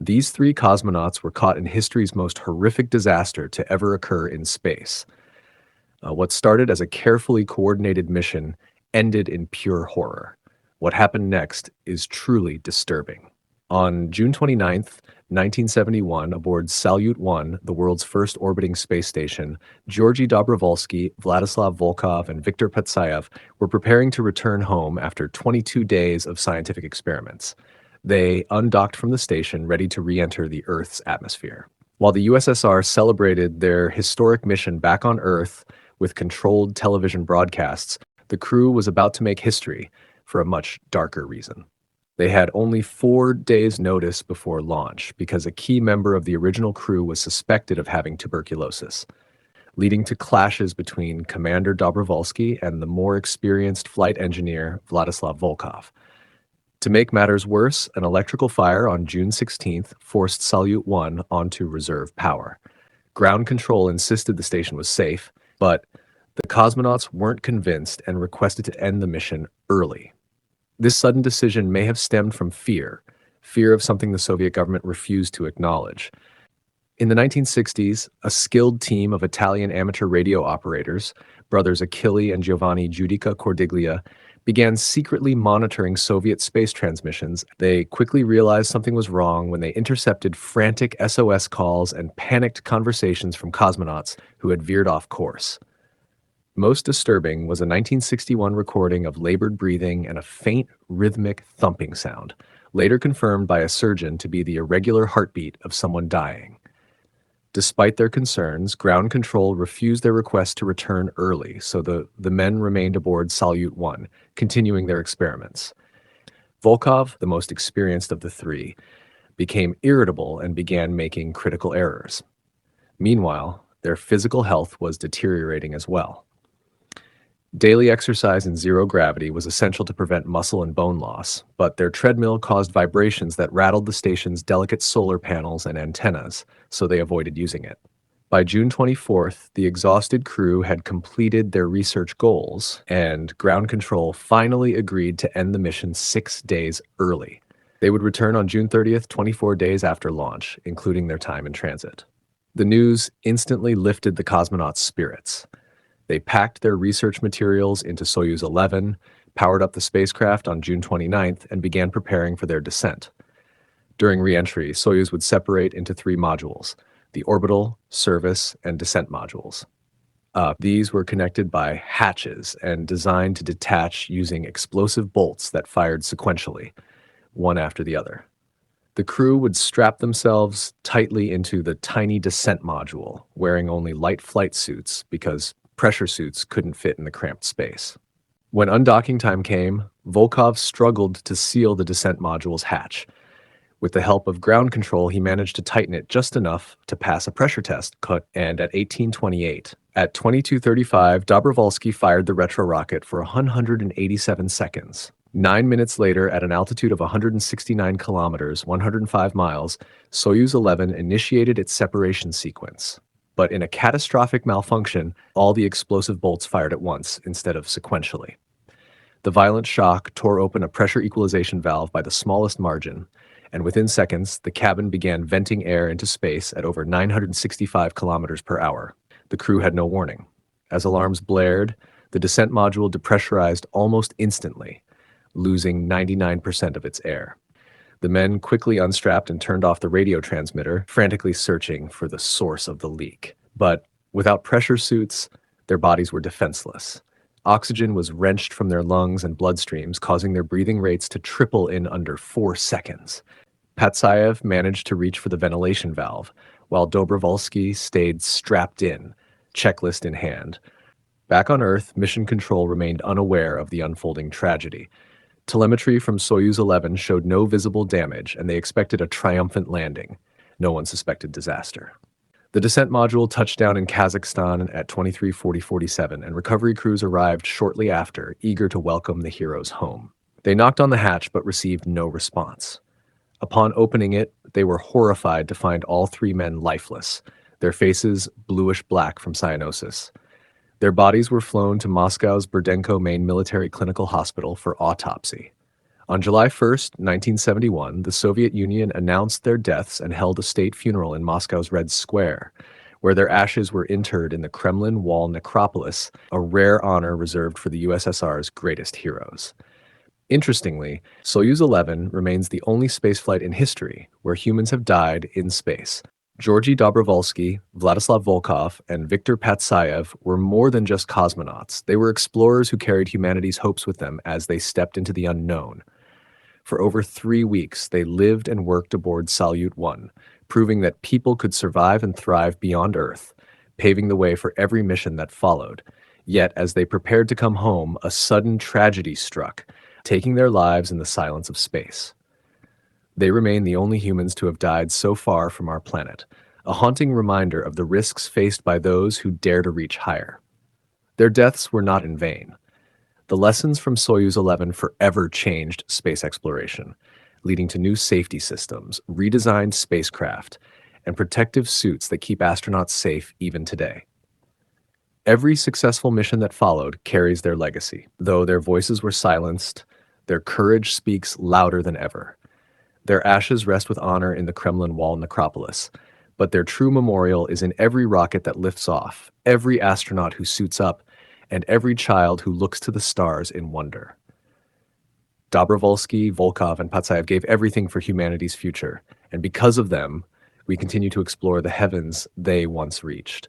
These three cosmonauts were caught in history's most horrific disaster to ever occur in space. What started as a carefully coordinated mission ended in pure horror. What happened next is truly disturbing. On June 29th, 1971, aboard Salyut 1, the world's first orbiting space station, Georgi Dobrovolski, Vladislav Volkov, and Viktor Patsayev were preparing to return home after 22 days of scientific experiments. They undocked from the station, ready to re-enter the Earth's atmosphere. While the USSR celebrated their historic mission back on Earth with controlled television broadcasts, the crew was about to make history for a much darker reason. They had only 4 days' notice before launch because a key member of the original crew was suspected of having tuberculosis, leading to clashes between Commander Dobrovolski and the more experienced flight engineer Vladislav Volkov. To make matters worse, an electrical fire on June 16th forced Salyut 1 onto reserve power. Ground control insisted the station was safe, but the cosmonauts weren't convinced and requested to end the mission early. This sudden decision may have stemmed from fear of something the Soviet government refused to acknowledge. In the 1960s, a skilled team of Italian amateur radio operators, brothers Achille and Giovanni Giudica Cordiglia, began secretly monitoring Soviet space transmissions. They quickly realized something was wrong when they intercepted frantic SOS calls and panicked conversations from cosmonauts who had veered off course. Most disturbing was a 1961 recording of labored breathing and a faint, rhythmic thumping sound, later confirmed by a surgeon to be the irregular heartbeat of someone dying. Despite their concerns, ground control refused their request to return early, so the men remained aboard Salyut 1, continuing their experiments. Volkov, the most experienced of the three, became irritable and began making critical errors. Meanwhile, their physical health was deteriorating as well. Daily exercise in zero gravity was essential to prevent muscle and bone loss, but their treadmill caused vibrations that rattled the station's delicate solar panels and antennas, so they avoided using it. By June 24th, the exhausted crew had completed their research goals, and ground control finally agreed to end the mission 6 days early. They would return on June 30th, 24 days after launch, including their time in transit. The news instantly lifted the cosmonauts' spirits. They packed their research materials into Soyuz 11, powered up the spacecraft on June 29th, and began preparing for their descent. During re-entry, Soyuz would separate into 3 modules: the orbital, service, and descent modules. These were connected by hatches and designed to detach using explosive bolts that fired sequentially, one after the other. The crew would strap themselves tightly into the tiny descent module, wearing only light flight suits because pressure suits couldn't fit in the cramped space. When undocking time came, Volkov struggled to seal the descent module's hatch. With the help of ground control, he managed to tighten it just enough to pass a pressure test, and at 18:28. At 22:35, Dobrovolski fired the retro rocket for 187 seconds. 9 minutes later, at an altitude of 169 kilometers, 105 miles, Soyuz 11 initiated its separation sequence. But in a catastrophic malfunction, all the explosive bolts fired at once instead of sequentially. The violent shock tore open a pressure equalization valve by the smallest margin, and within seconds, the cabin began venting air into space at over 965 kilometers per hour. The crew had no warning. As alarms blared, the descent module depressurized almost instantly, losing 99% of its air. The men quickly unstrapped and turned off the radio transmitter, frantically searching for the source of the leak. But without pressure suits, their bodies were defenseless. Oxygen was wrenched from their lungs and bloodstreams, causing their breathing rates to triple in under 4 seconds. Patsayev managed to reach for the ventilation valve, while Dobrovolski stayed strapped in, checklist in hand. Back on Earth, Mission Control remained unaware of the unfolding tragedy. Telemetry from Soyuz 11 showed no visible damage, and they expected a triumphant landing. No one suspected disaster. The descent module touched down in Kazakhstan at 23:40:47, and recovery crews arrived shortly after, eager to welcome the heroes home. They knocked on the hatch but received no response. Upon opening it, they were horrified to find all 3 men lifeless, their faces bluish-black from cyanosis. Their bodies were flown to Moscow's Burdenko Main Military Clinical Hospital for autopsy. On July 1st, 1971, the Soviet Union announced their deaths and held a state funeral in Moscow's Red Square, where their ashes were interred in the Kremlin Wall necropolis, a rare honor reserved for the USSR's greatest heroes. Interestingly, Soyuz 11 remains the only spaceflight in history where humans have died in space. Georgy Dobrovolski, Vladislav Volkov, and Viktor Patsayev were more than just cosmonauts. They were explorers who carried humanity's hopes with them as they stepped into the unknown. For over 3 weeks, they lived and worked aboard Salyut 1, proving that people could survive and thrive beyond Earth, paving the way for every mission that followed. Yet, as they prepared to come home, a sudden tragedy struck, taking their lives in the silence of space. They remain the only humans to have died so far from our planet, a haunting reminder of the risks faced by those who dare to reach higher. Their deaths were not in vain. The lessons from Soyuz 11 forever changed space exploration, leading to new safety systems, redesigned spacecraft, and protective suits that keep astronauts safe even today. Every successful mission that followed carries their legacy. Though their voices were silenced, their courage speaks louder than ever. Their ashes rest with honor in the Kremlin Wall necropolis, but their true memorial is in every rocket that lifts off, every astronaut who suits up, and every child who looks to the stars in wonder. Dobrovolski, Volkov, and Patsayev gave everything for humanity's future, and because of them, we continue to explore the heavens they once reached.